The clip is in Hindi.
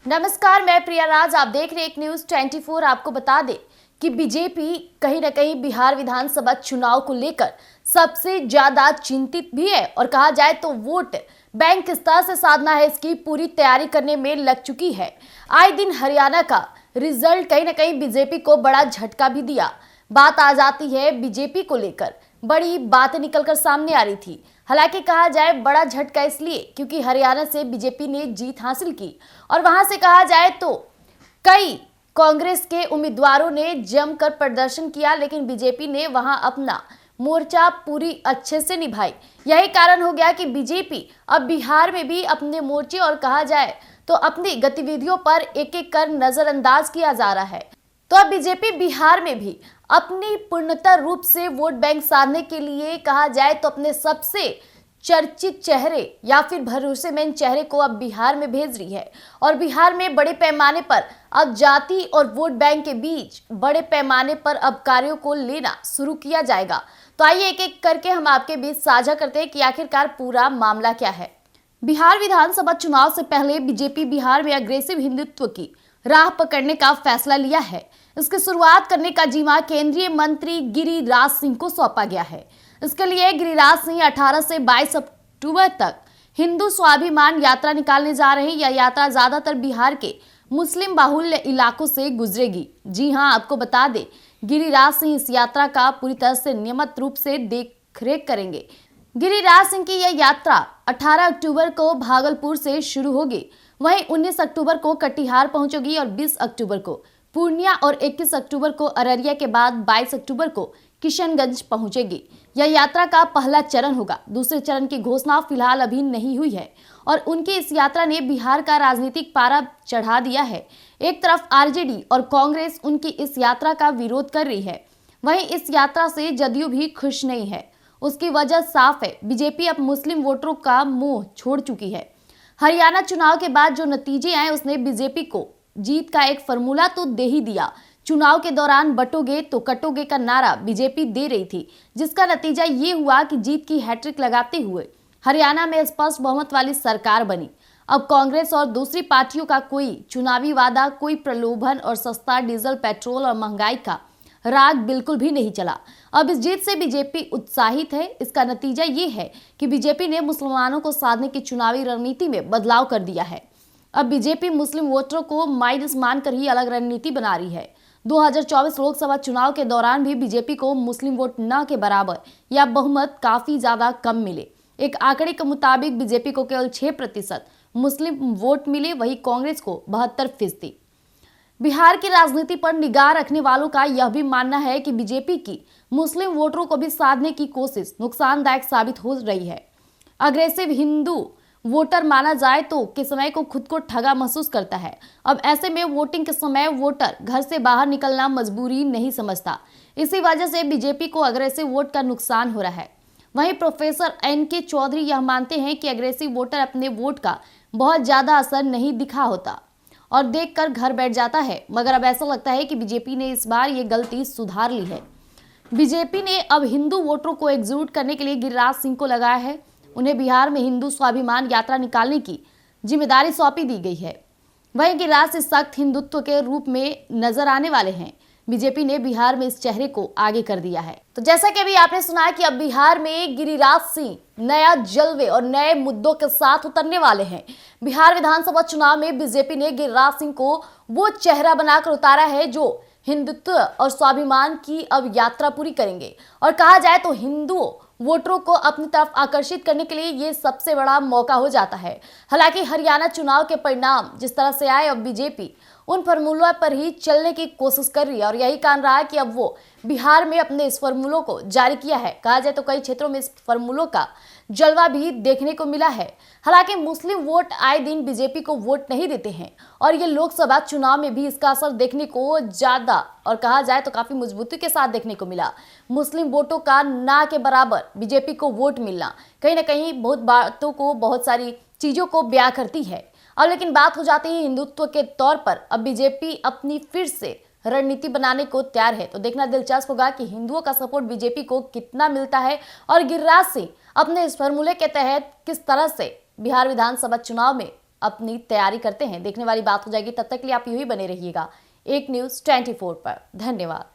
नमस्कार, मैं प्रिया राज। आप देख रहे हैं एक न्यूज 24। आपको बता दें कि बीजेपी कहीं ना कहीं बिहार विधानसभा चुनाव को लेकर सबसे ज्यादा चिंतित भी है और कहा जाए तो वोट बैंक किस तरह से साधना है इसकी पूरी तैयारी करने में लग चुकी है। आए दिन हरियाणा का रिजल्ट कहीं ना कहीं बीजेपी को बड़ा झटका भी दिया। बात आ जाती है बीजेपी को लेकर बड़ी बातें निकलकर सामने आ रही थी। हालांकि कहा जाए बड़ा झटका इसलिए क्योंकि हरियाणा से बीजेपी ने जीत हासिल की और वहां से कहा जाए तो कई कांग्रेस के उम्मीदवारों ने जमकर प्रदर्शन किया, लेकिन बीजेपी ने वहां अपना मोर्चा पूरी अच्छे से निभाई। यही कारण हो गया कि बीजेपी अब बिहार में भी अपने मोर्चे और कहा जाए तो अपनी गतिविधियों पर एक एक कर नजरअंदाज किया जा रहा है। तो अब बीजेपी बिहार में भी अपनी पूर्णतः रूप से वोट बैंक साधने के लिए कहा जाए तो अपने सबसे चर्चित चेहरे या फिर भरोसेमंद चेहरे को अब बिहार में भेज रही है और बिहार में बड़े पैमाने पर अब जाति और वोट बैंक के बीच बड़े पैमाने पर अब कार्यों को लेना शुरू किया जाएगा। तो आइए एक एक करके हम आपके बीच साझा करते हैं कि आखिरकार पूरा मामला क्या है। बिहार विधानसभा चुनाव से पहले बीजेपी बिहार में अग्रेसिव हिंदुत्व की राह पकड़ने का फैसला लिया है। इसकी शुरुआत करने का जिम्मा केंद्रीय मंत्री गिरिराज सिंह को सौंपा गया है। इसके लिए गिरिराज सिंह 18 से 22 अक्टूबर तक हिंदू स्वाभिमान यात्रा निकालने जा रहे हैं। यह यात्रा ज्यादातर बिहार के मुस्लिम बाहुल्य इलाकों से गुजरेगी। जी हां, आपको बता दें गिरिराज सिंह इस यात्रा का पूरी तरह से नियमित रूप से देखरेख करेंगे। गिरिराज सिंह की यह यात्रा 18 अक्टूबर को भागलपुर से शुरू होगी, वहीं 19 अक्टूबर को कटिहार पहुंचेगी और 20 अक्टूबर को पूर्णिया और 21 अक्टूबर को अररिया के बाद 22 अक्टूबर को किशनगंज पहुंचेगी। यह यात्रा का पहला चरण होगा। दूसरे चरण की घोषणा फिलहाल अभी नहीं हुई है और उनकी इस यात्रा ने बिहार का राजनीतिक पारा चढ़ा दिया है। एक तरफ आरजेडी और कांग्रेस उनकी इस यात्रा का विरोध कर रही है, वहीं इस यात्रा से जदयू भी खुश नहीं है। उसकी वजह साफ है, बीजेपी अब मुस्लिम वोटरों का मुंह छोड़ चुकी है। हरियाणा चुनाव के बाद जो नतीजे आए उसने बीजेपी को जीत का एक फॉर्मूला तो दे ही दिया। चुनाव के दौरान बटोगे तो कटोगे का नारा बीजेपी दे रही थी, जिसका नतीजा ये हुआ कि जीत की हैट्रिक लगाते हुए हरियाणा में स्पष्ट बहुमत वाली सरकार बनी। अब कांग्रेस और दूसरी पार्टियों का कोई चुनावी वादा, कोई प्रलोभन और सस्ता डीजल, पेट्रोल और महंगाई का राग बिल्कुल भी नहीं चला। अब इस जीत से बीजेपी उत्साहित है। इसका नतीजा ये है कि बीजेपी ने मुसलमानों को साधने की चुनावी रणनीति में बदलाव कर दिया है। अब बीजेपी मुस्लिम वोटरों को माइनस मानकर ही अलग रणनीति बना रही है। 2024 लोकसभा चुनाव के दौरान भी बीजेपी को मुस्लिम वोट न के बराबर या बहुमत काफी ज्यादा कम मिले। एक आंकड़े के मुताबिक बीजेपी को केवल 6% मुस्लिम वोट मिले, वही कांग्रेस को 72%। बिहार की राजनीति पर निगाह रखने वालों का यह भी मानना है कि बीजेपी की मुस्लिम वोटरों को भी साधने की कोशिश नुकसानदायक साबित हो रही है। अग्रेसिव हिंदू वोटर माना जाए तो के समय को खुद को ठगा महसूस करता है। अब ऐसे में वोटिंग के समय वोटर घर से बाहर निकलना मजबूरी नहीं समझता। इसी वजह से बीजेपी को अग्रेसिव वोट का नुकसान हो रहा है। वहीं प्रोफेसर एन.के. चौधरी यह मानते हैं कि अग्रेसिव वोटर अपने वोट का बहुत ज्यादा असर नहीं दिखा होता और देखकर घर बैठ जाता है, मगर अब ऐसा लगता है कि बीजेपी ने इस बार ये गलती सुधार ली है। बीजेपी ने अब हिंदू वोटरों को एकजुट करने के लिए गिरिराज सिंह को लगाया है। उन्हें बिहार में हिंदू स्वाभिमान यात्रा निकालने की जिम्मेदारी सौंपी दी गई है। वहीं गिरिराज से सख्त हिंदुत्व के रूप में नजर आने वाले हैं। बीजेपी ने बिहार में इस चेहरे को आगे कर दिया है। तो जैसा कि अभी आपने सुना कि अब बिहार में गिरिराज सिंह नया जलवे और नए मुद्दों के साथ उतरने वाले हैं। बिहार विधानसभा चुनाव में बीजेपी ने गिरिराज सिंह को वो चेहरा बनाकर उतारा है जो हिंदुत्व और स्वाभिमान की अब यात्रा पूरी करेंगे और कहा जाए तो हिंदुओं वोटरों को अपनी तरफ आकर्षित करने के लिए ये सबसे बड़ा मौका हो जाता है। हालांकि हरियाणा चुनाव के परिणाम जिस तरह से आए, अब बीजेपी उन फॉर्मूलों पर ही चलने की कोशिश कर रही है और यही कारण रहा है कि अब वो बिहार में अपने इस फॉर्मूलों को जारी किया है। कहा जाए तो कई क्षेत्रों में इस फॉर्मूलों का जलवा भी देखने को मिला है। हालांकि मुस्लिम वोट आए दिन बीजेपी को वोट नहीं देते हैं और ये लोकसभा चुनाव में भी इसका असर देखने को ज्यादा और कहा जाए तो काफी मजबूती के साथ देखने को मिला। मुस्लिम वोटों का ना के बराबर बीजेपी को वोट मिलना कहीं ना कहीं बहुत बातों को, बहुत सारी चीजों को ब्याह करती है। अब लेकिन बात हो जाती है हिंदुत्व के तौर पर, अब बीजेपी अपनी फिर से रणनीति बनाने को तैयार है। तो देखना दिलचस्प होगा कि हिंदुओं का सपोर्ट बीजेपी को कितना मिलता है और गिरिराज सिंह अपने इस फॉर्मूले के तहत किस तरह से बिहार विधानसभा चुनाव में अपनी तैयारी करते हैं। देखने वाली बात हो जाएगी। तब तक के लिए आप यूं ही बने रहिएगा एक न्यूज़ 24 पर। धन्यवाद।